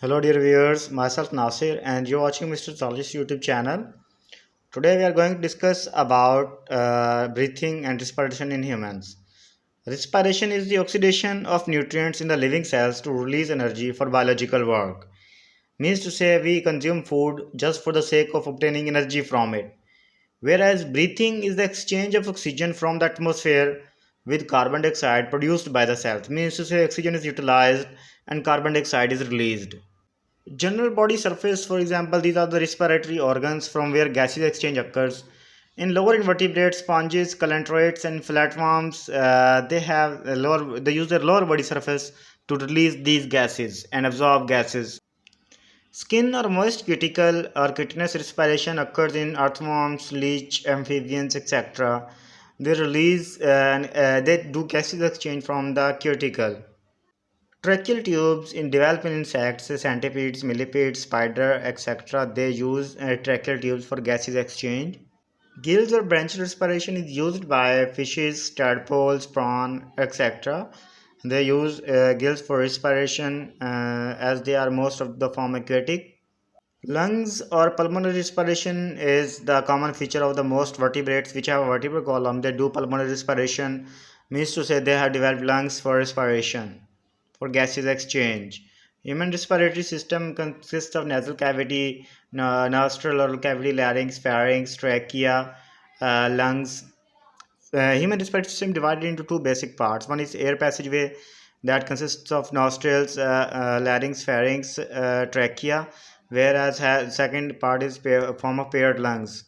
Hello dear viewers, myself Nasir and you're watching Mr.Zoologist YouTube channel. Today we are going to discuss about breathing and respiration in humans. Respiration is the oxidation of nutrients in the living cells to release energy for biological work. Means to say we consume food just for the sake of obtaining energy from it. Whereas breathing is the exchange of oxygen from the atmosphere with carbon dioxide produced by the cells. Means to say oxygen is utilized and carbon dioxide is released. General body surface, for example, these are the respiratory organs from where gases exchange occurs. In lower invertebrates, sponges, coelenteroids, and flatworms, they use their lower body surface to release these gases and absorb gases. Skin or moist cuticle or cutaneous respiration occurs in earthworms, leech, amphibians, etc. They release and they do gases exchange from the cuticle. Tracheal tubes in developing insects, centipedes, millipedes, spider, etc. They use tracheal tubes for gases exchange. Gills or branchial respiration is used by fishes, tadpoles, prawn, etc. They use gills for respiration as they are most of the form aquatic. Lungs or pulmonary respiration is the common feature of the most vertebrates which have a vertebral column. They do pulmonary respiration, means to say they have developed lungs for respiration, for gases exchange. Human respiratory system consists of nasal cavity, nostril, oral cavity, larynx, pharynx, trachea, lungs. Human respiratory system divided into two basic parts. One is air passageway that consists of nostrils, larynx, pharynx, trachea, whereas second part is form of paired lungs.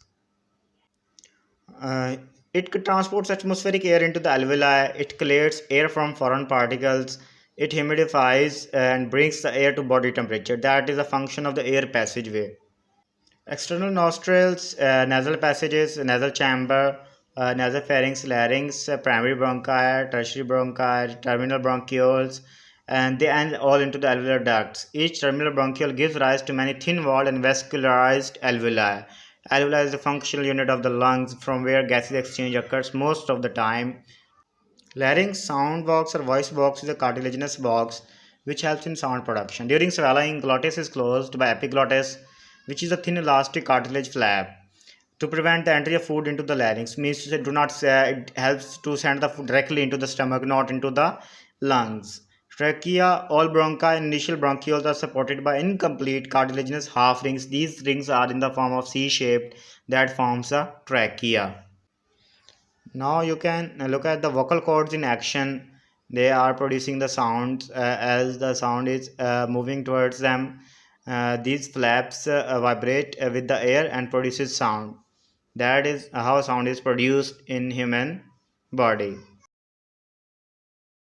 Uh, it transports atmospheric air into the alveoli. It clears air from foreign particles. It humidifies and brings the air to body temperature. That is a function of the air passageway. External nostrils, nasal passages, nasal chamber, nasopharynx, larynx, primary bronchi, tertiary bronchi, terminal bronchioles, and they end all into the alveolar ducts. Each terminal bronchiole gives rise to many thin-walled and vascularized alveoli. Alveoli is the functional unit of the lungs from where gases exchange occurs most of the time. Larynx, sound box or voice box, is a cartilaginous box which helps in sound production. During swallowing, glottis is closed by epiglottis, which is a thin elastic cartilage flap. To prevent the entry of food into the larynx, means to say do not say, it helps to send the food directly into the stomach, not into the lungs. Trachea, all bronchi and initial bronchioles are supported by incomplete cartilaginous half rings. These rings are in the form of C-shaped that forms a trachea. Now you can look at the vocal cords in action. They are producing the sounds as the sound is moving towards them. These flaps vibrate with the air and produces sound. That is how sound is produced in human body.